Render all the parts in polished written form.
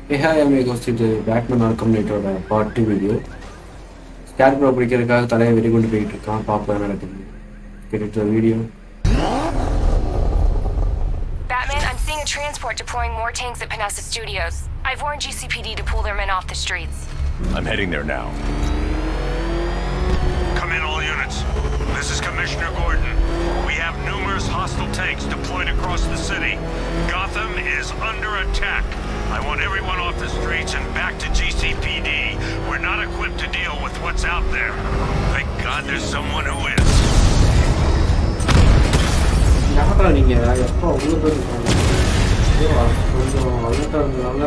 Hey, hi, amigos. This is Batman Arkham part 2 video. Scarecrow பிடிக்கிறதுக்காக தலையை வெறி கொண்டு போயிட்டு இருக்கான். பாப்புலர் நடக்குது. Get into the video. Batman, I'm seeing a transport deploying more tanks at Panessa Studios. I've warned GCPD to pull their men off the streets. I'm heading there now. Come in, all units. This is Commissioner Gordon. We have numerous hostile tanks deployed across the city. Gotham is under attack. I want everyone off the streets and back to GCPD. We're not equipped to deal with what's out there. Thank God there's someone who is. யாரா நீங்க எப்போ உங்களுக்கு கொஞ்சம் அழுத்தறதுனால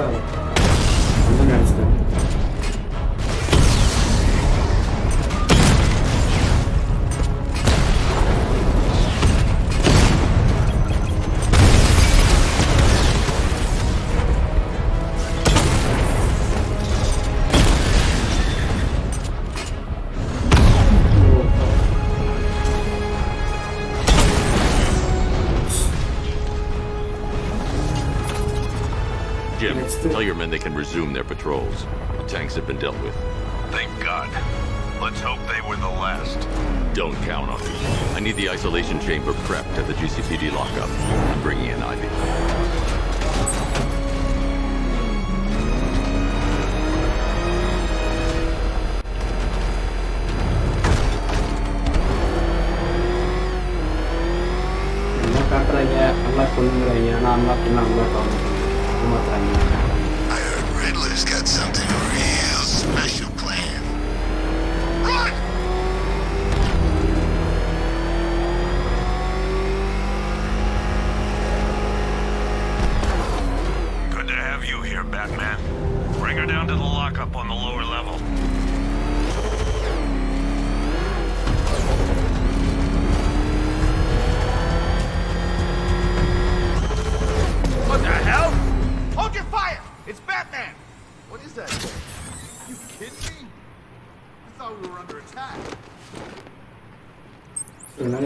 வந்து நினைச்சிட்டேன். Jim, tell your men they can resume their patrols. The tanks have been dealt with. Thank God. Let's hope they were the last. Don't count on me. I need the isolation chamber prepped at the GCPD lockup. I'm bringing in Ivy. I heard Riddler's got something real special planned. Run! Good to have you here, Batman. Bring her down to the lockup on the lower level. What the hell? Hold your fire! It's Batman! What is that? You kidding me? I thought we were under attack.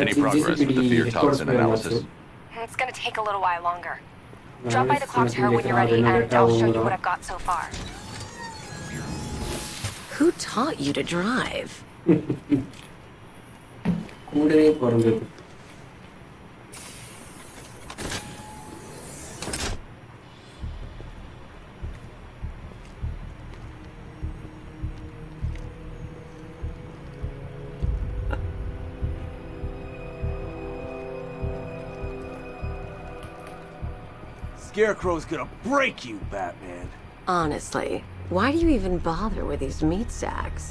Any progress with the fear toxin analysis? It's gonna take a little while longer. Drop by the clock tower when you're ready, and I'll show you what I've got so far. Who taught you to drive? கூடவே பிறந்தது. Scarecrow's gonna break you, Batman. Honestly, why do you even bother with these meat sacks?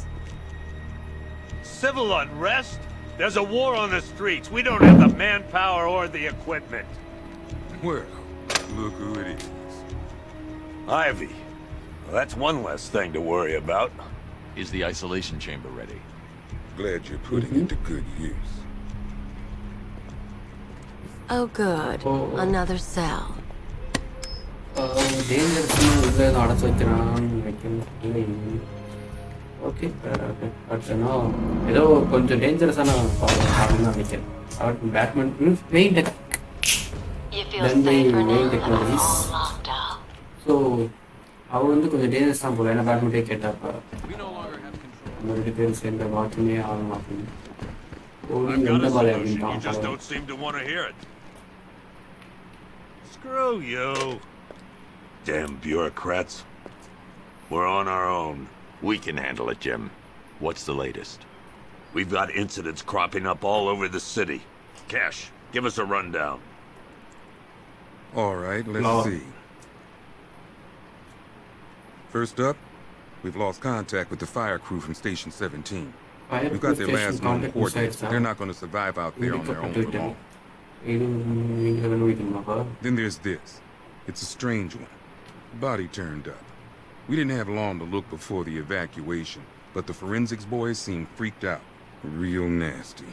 Civil unrest? There's a war on the streets. We don't have the manpower or the equipment. Well, look who it is. Ivy. Well, that's one less thing to worry about. Is the isolation chamber ready? Glad you're putting it to good use. Oh good, another cell. Dangers உள்ளே அடைச்சி வைக்கிறான்னு நினைக்கிறேன். Okay அடுத்தனா ஏதோ கொஞ்சம் டேஞ்சரஸான பாடம்னு நினைக்கிறேன். Batman main technologies. So அவர் வந்து கொஞ்சம் dangerous தான் போல. ஏன்னா பேட்மேன்டே கேட்டாப்பா நம்ம 2 பேரும் சேர்ந்த வாக்குமே ஆகணும் அப்படின்னு எந்த மாதிரி அப்படின்ட்டான். Screw you. Damn bureaucrats. We're on our own. We can handle it, Jim. What's the latest? We've got incidents cropping up all over the city. Cash, give us a rundown. All right, let's see. First up, we've lost contact with the fire crew from Station 17. We've got their last known coordinates. They're not going to survive out there on their own for long. Then there's this. It's a strange one. Body turned up. We didn't have long to look before the evacuation, but the forensics boys seemed freaked out. Real nasty.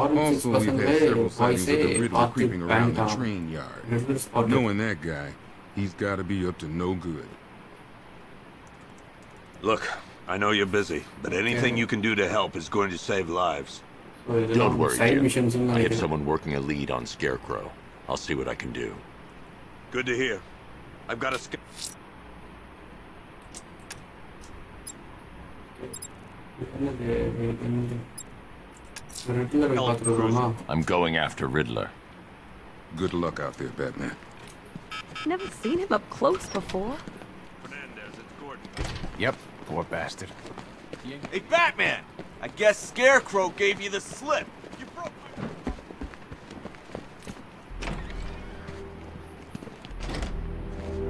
Also, we've had several sightings of the Riddler creeping around the train yard. Knowing that guy, he's got to be up to no good. Look, I know you're busy, but anything you can do to help is going to save lives. Don't worry, Jim. I have someone working a lead on Scarecrow. I'll see what I can do. Good to hear. I've got a I'm going after Riddler. Good luck out there, Batman. Never seen him up close before. Fernandez, it's Gordon. Yep, poor bastard. Hey, Batman! I guess Scarecrow gave you the slip. You broke my...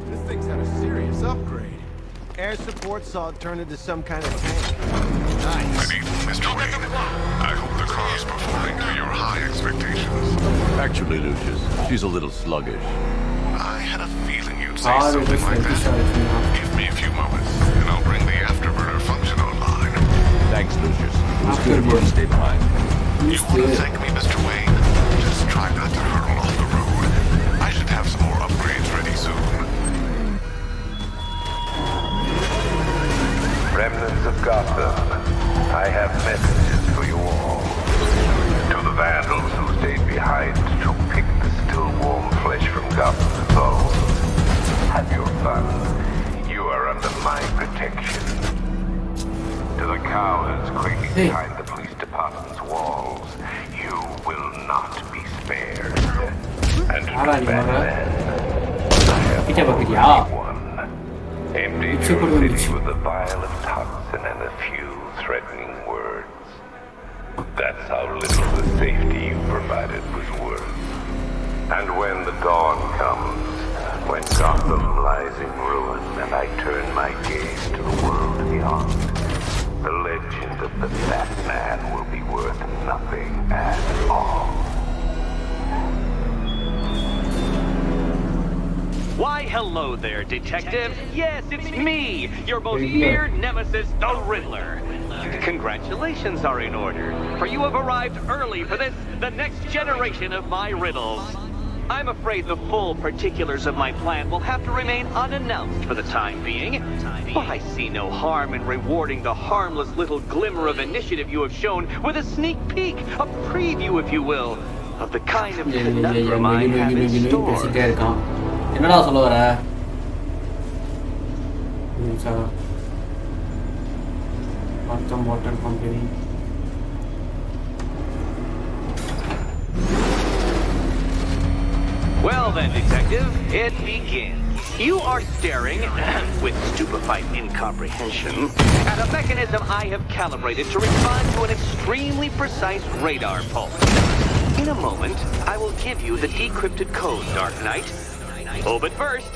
This thing's had a serious upgrade. Air support saw it turn into some kind of tank. Nice. Good evening, Mr. Wayne. I hope the car's performing to your high expectations. Actually, Lucius, she's a little sluggish. I had a feeling you'd say something like that. Give me a few moments, and I'll bring the afterburner function online. Thanks, Lucius. It was good of you to stay behind. You want to thank me, Mr. Wayne? Just try not to hurtle off the road. I should have some more upgrades ready soon. Remnants of Gotham, I have messages for you all. To the vandals who stayed behind to pick the still warm flesh from Gotham's bones, have your fun. You are under my protection. To the cowards quaking behind the police department's walls, you will not be spared. And to Batman, I have already won. Emptied your city with a vial of toxin and a few threatening words. That's how little the safety you provided was worth. And when the dawn comes, when Gotham lies in ruin and I turn my gaze to the world beyond, the legend of the Batman will be worth nothing at all. Why, hello there, detective. Yes, it's me, your most feared nemesis, the Riddler. Congratulations are in order, for you have arrived early for this, the next generation of my riddles. I'm afraid the full particulars of my plan will have to remain unannounced for the time being, but I see no harm in rewarding the harmless little glimmer of initiative you have shown with a sneak peek, a preview, if you will, of the kind of conundrum I have in store. என்னடா சொல்ல வர Arkham Water Company. Well then, detective, it begins. You are staring, with stupefied incomprehension, at a mechanism I have calibrated to respond to an extremely precise radar pulse. In a moment, I will give you the decrypted code, Dark Knight. Oh, but first,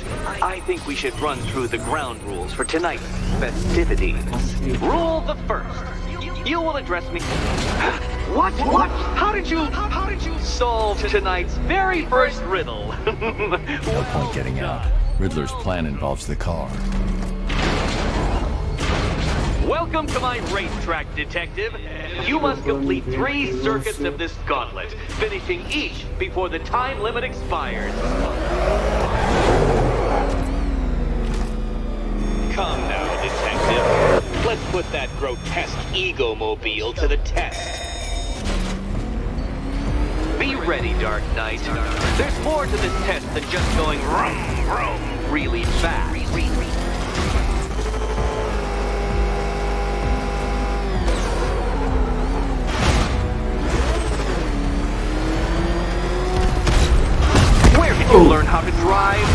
I think we should run through the ground rules for tonight's festivities. Rule the first. You will address me. What? How did you solve tonight's very first riddle? No point getting out. Riddler's plan involves the car. Welcome to my racetrack, detective. You must complete 3 circuits of this gauntlet, finishing each before the time limit expires. Come now, detective. Let's put that grotesque ego-mobile to the test. Be ready, Dark Knight. There's more to this test than just going vroom, vroom really fast. Where did you learn how to drive?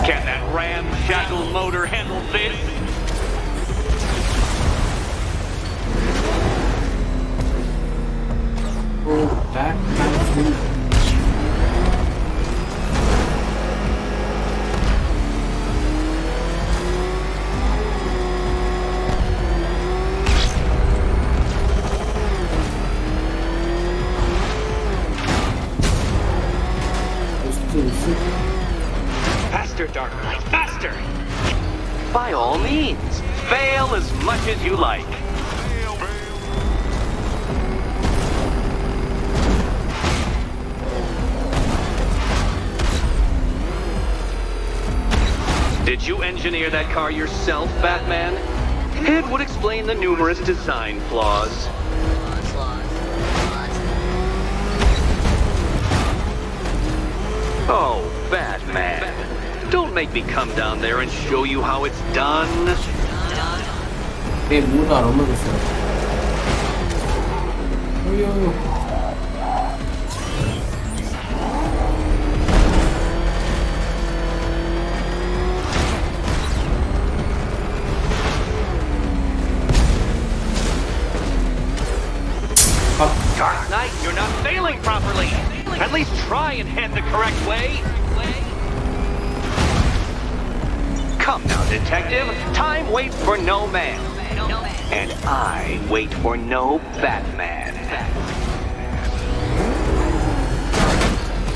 Can that ramshackle motor handle this? Oh, that kind of thing. Faster, Dark Knight, faster! By all means, fail as much as you like. Did you engineer that car yourself, Batman? It would explain the numerous design flaws. Oh, Batman. Don't make me come down there and show you how it's done. Hey, 뭐다 너무 됐어. Dark Knight, you're not failing properly. At least try and head the correct way. Come now, detective. Time waits for no man. And I wait for no Batman.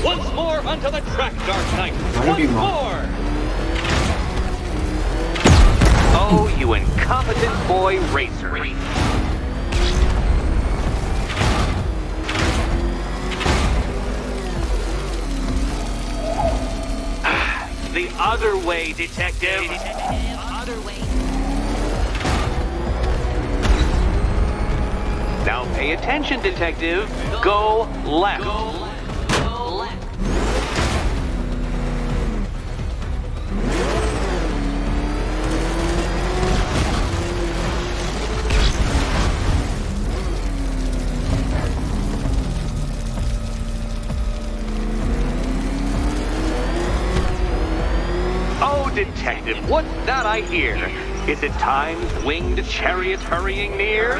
Once more onto the track, Dark Knight. Once more. Oh, you incompetent boy racer. The other way, detective. Other way. Now pay attention, detective. Go left. Go left. Oh, detective, what's that I hear? Is it time's winged chariot hurrying near?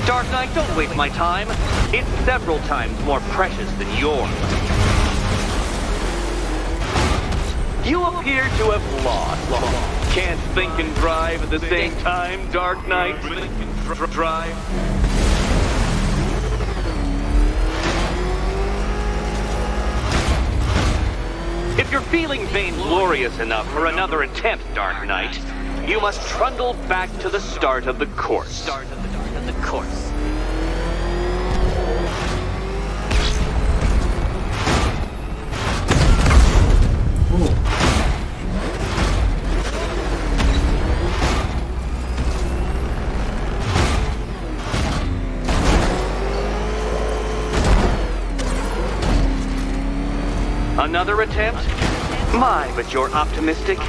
Dark Knight, don't waste my time. It's several times more precious than yours. You appear to have lost. Can't think and drive at the same time, Dark Knight. Drive. If you're feeling vainglorious enough for another attempt, Dark Knight, you must trundle back to the start of the course. Another attempt? My, but you're optimistic.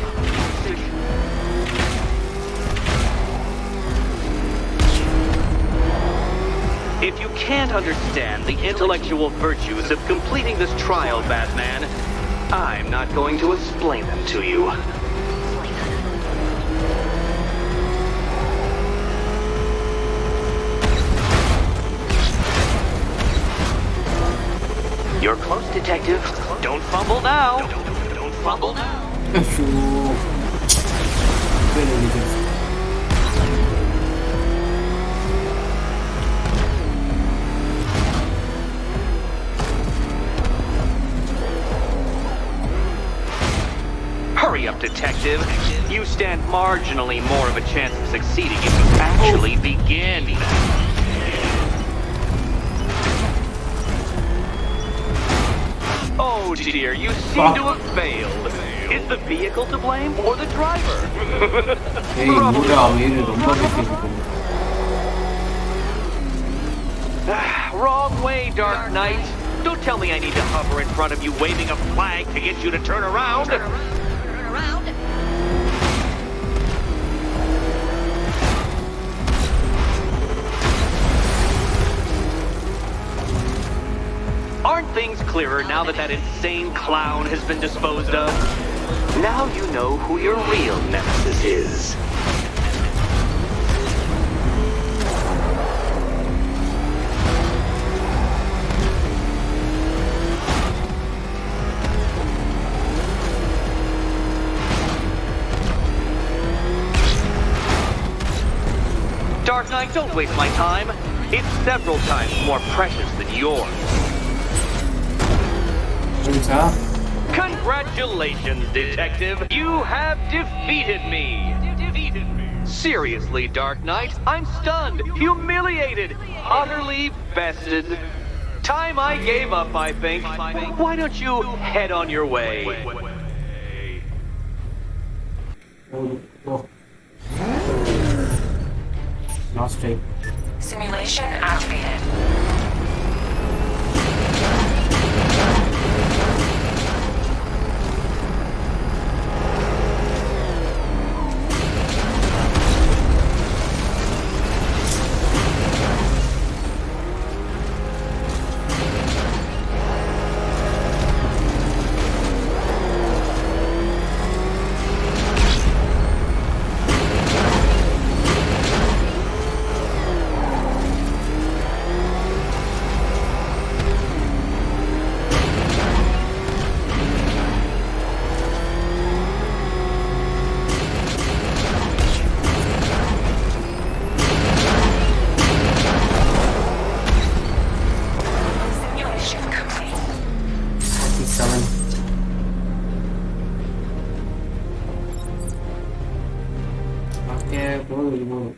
If you can't understand the intellectual virtues of completing this trial, Batman, I'm not going to explain them to you. You're close, detective. Don't fumble now. Don't fumble now. Hurry up, detective. You stand marginally more of a chance of succeeding if you actually begin. Oh dear, you seem to have failed. Is the vehicle to blame or the driver? Wrong way, Dark Knight. Don't tell me I need to hover in front of you waving a flag to get you to turn around. Aren't things clearer now that that insane clown has been disposed of? Now you know who your real nemesis is. Dark Knight, don't waste my time. It's several times more precious than yours. Congratulations, detective. You have defeated me. Seriously, Dark Knight, I'm stunned, humiliated, utterly bested. Time I gave up, I think. Why don't you head on your way? Oh. Last strike. Simulation activated.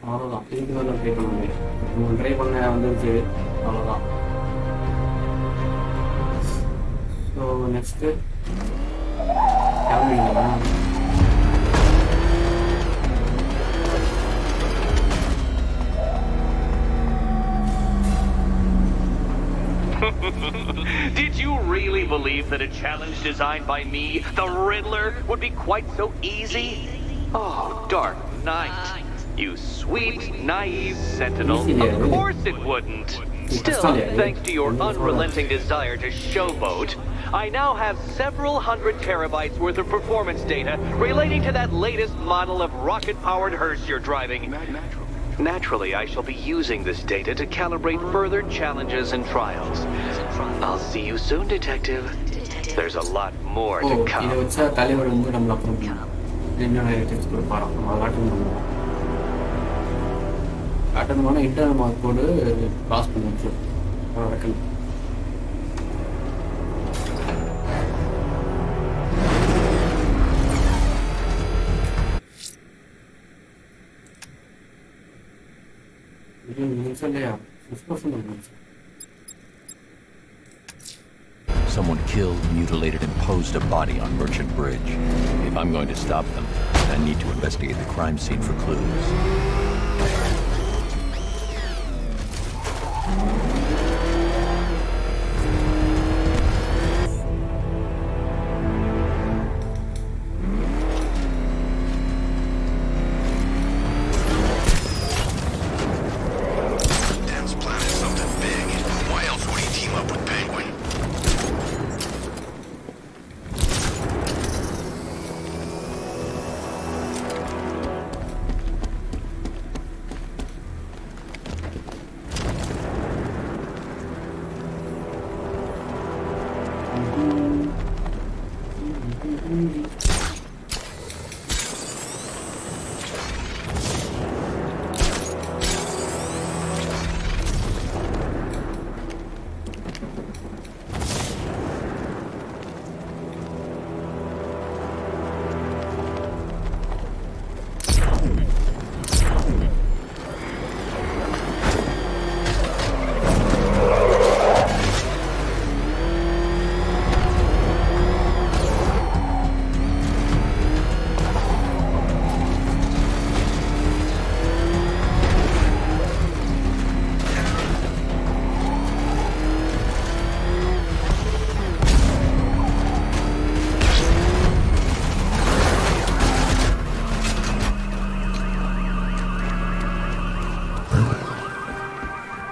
அவ்வளோதான். இதுக்கு மேலே try பண்ண முடியாது. Try பண்ண வந்துருச்சு, அவ்வளோதான். So next கிளம்பிங்களா? Did you really believe that a challenge designed by me, the Riddler, would be quite so easy? Oh, Dark Knight. You sweet, naive sentinel. Of course it wouldn't. Still, thanks to your unrelenting desire to showboat, I now have several hundred terabytes worth of performance data relating to that latest model of rocket-powered hearse you're driving. Naturally, I shall be using this data to calibrate further challenges and trials. I'll see you soon, Detective. There's a lot more to come. இதை வச்சா தலைவர் வந்து நம்மள அப்புறம் என்னோட text கொடுப்பாராம். நம்ம attend பண்ணுவோம். Attend பண்ணால் இன்டர்னல் மார்க் கோடு பாஸ் பண்ணி வச்சிடும். நடக்கணும். Someone killed, mutilated, and posed a body on Merchant Bridge. If I'm going to stop them, I need to investigate the crime scene for clues.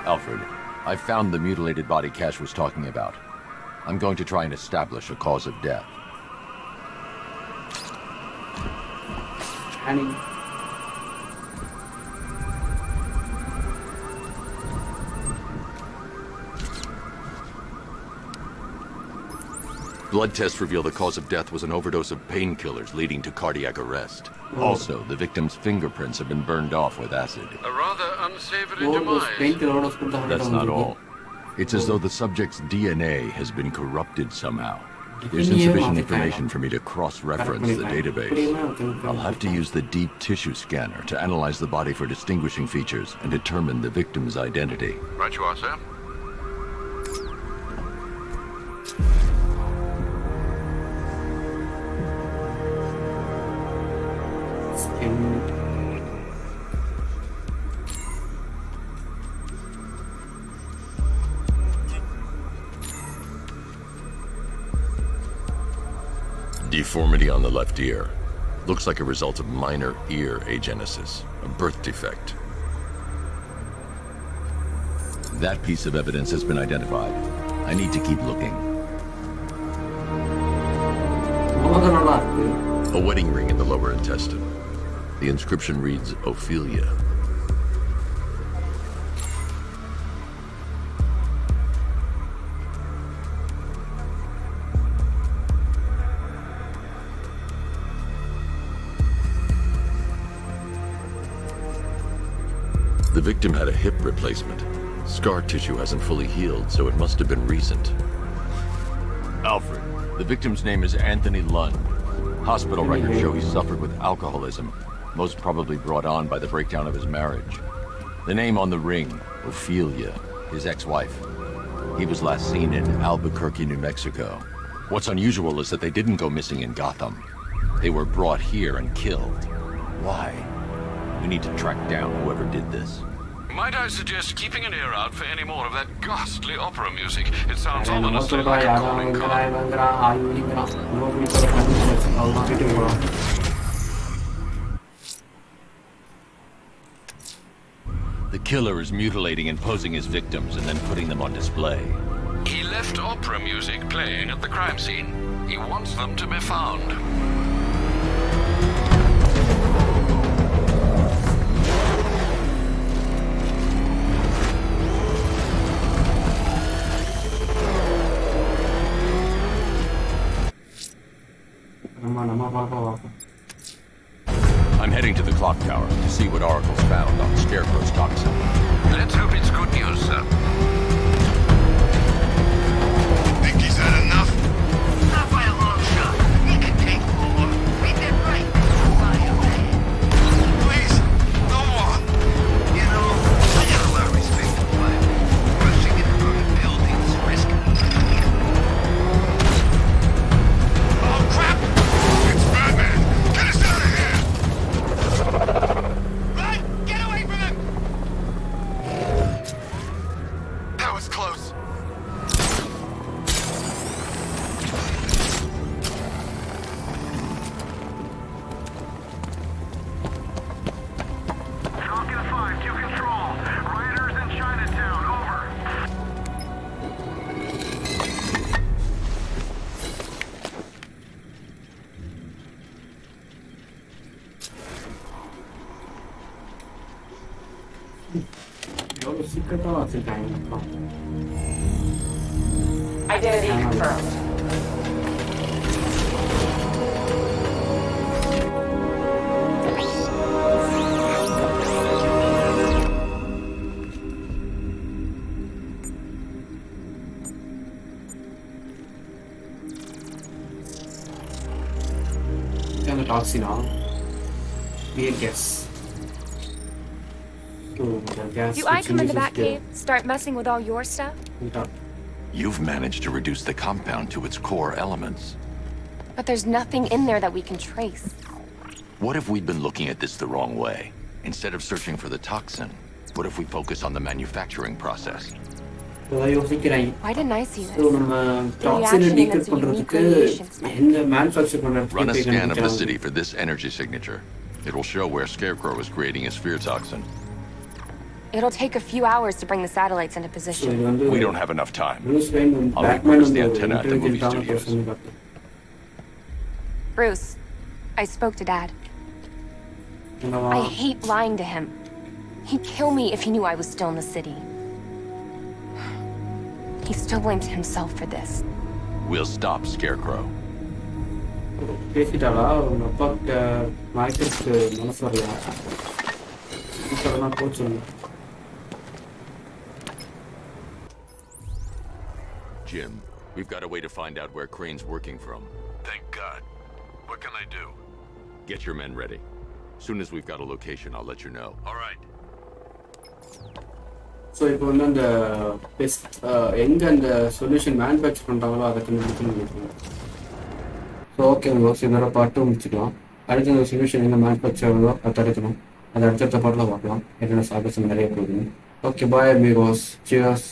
Alfred, I found the mutilated body Cash was talking about. I'm going to try and establish a cause of death. Annie. Blood tests reveal the cause of death was an overdose of painkillers leading to cardiac arrest. Also, the victim's fingerprints have been burned off with acid. A rather unsavory demise. That's not all. It's as though the subject's DNA has been corrupted somehow. There's insufficient information for me to cross-reference the database. I'll have to use the deep tissue scanner to analyze the body for distinguishing features and determine the victim's identity. Right you are, sir. Deformity on the left ear. Looks like a result of minor ear agenesis, a birth defect. That piece of evidence has been identified. I need to keep looking. A wedding ring in the lower intestine. The inscription reads Ophelia. The victim had a hip replacement. Scar tissue hasn't fully healed, so it must have been recent. Alfred, the victim's name is Anthony Lund. Hospital records show he suffered with alcoholism, most probably brought on by the breakdown of his marriage. The name on the ring, Ophelia, his ex-wife. He was last seen in Albuquerque, New Mexico. What's unusual is that they didn't go missing in Gotham. They were brought here and killed. Why? We need to track down whoever did this. Might I suggest keeping an ear out for any more of that ghastly opera music? It sounds ominously like a calling card. The killer is mutilating and posing his victims and then putting them on display. He left opera music playing at the crime scene. He wants them to be found. I'm heading to the clock tower to see what Oracle's found on Scarecrow's toxin. Let's hope it's good news, sir. Think he's had enough? Not by a long shot. He can take more. We did right. Fire, man. Please, go on. You know, I got a lot of respect for fire. Rushing into burning buildings, risking. Oh, crap! It's Batman! Get us out of here! Run! Get away from him! That was close. Falcon 5 to control. Riders in Chinatown, over. Identity confirmed. And the toxin now. Be a guess. Oh, the gas. Do I come in the Batcave, start messing with all your stuff? You've managed to reduce the compound to its core elements. But there's nothing in there that we can trace. What if we'd been looking at this the wrong way? Instead of searching for the toxin, what if we focus on the manufacturing process? Why didn't I see this? Run a scan of the city for this energy signature. It will show where Scarecrow is creating his fear toxin. It'll take a few hours to bring the satellites into position. We don't have enough time. I'll repurpose the antenna at the movie studios. Bruce, I spoke to Dad. I hate lying to him. He'd kill me if he knew I was still in the city. He still blames himself for this. We'll stop Scarecrow. Jim, we've got a way to find out where Crane's working from. Thank God. What can I do? Get your men ready. Soon as we've got a location, I'll let you know. All right. So இப்போ வந்து அந்த best எங்க அந்த solution manufacture பண்றாங்களோ அதை கண்டுபிடிக்கணும். So okay so இதோட பாட்டு முடிச்சுக்கலாம். அடுத்து அந்த சொல்யூஷன் எங்கே மேனுஃபேக்சர் ஆகுதோ அதை தடுக்கணும். அதை அடுத்த பாட்டில் பார்க்கலாம். என்னென்ன சாகசம் நிறைய போகுதுன்னு. Okay bye amigos. சியர்ஸ்.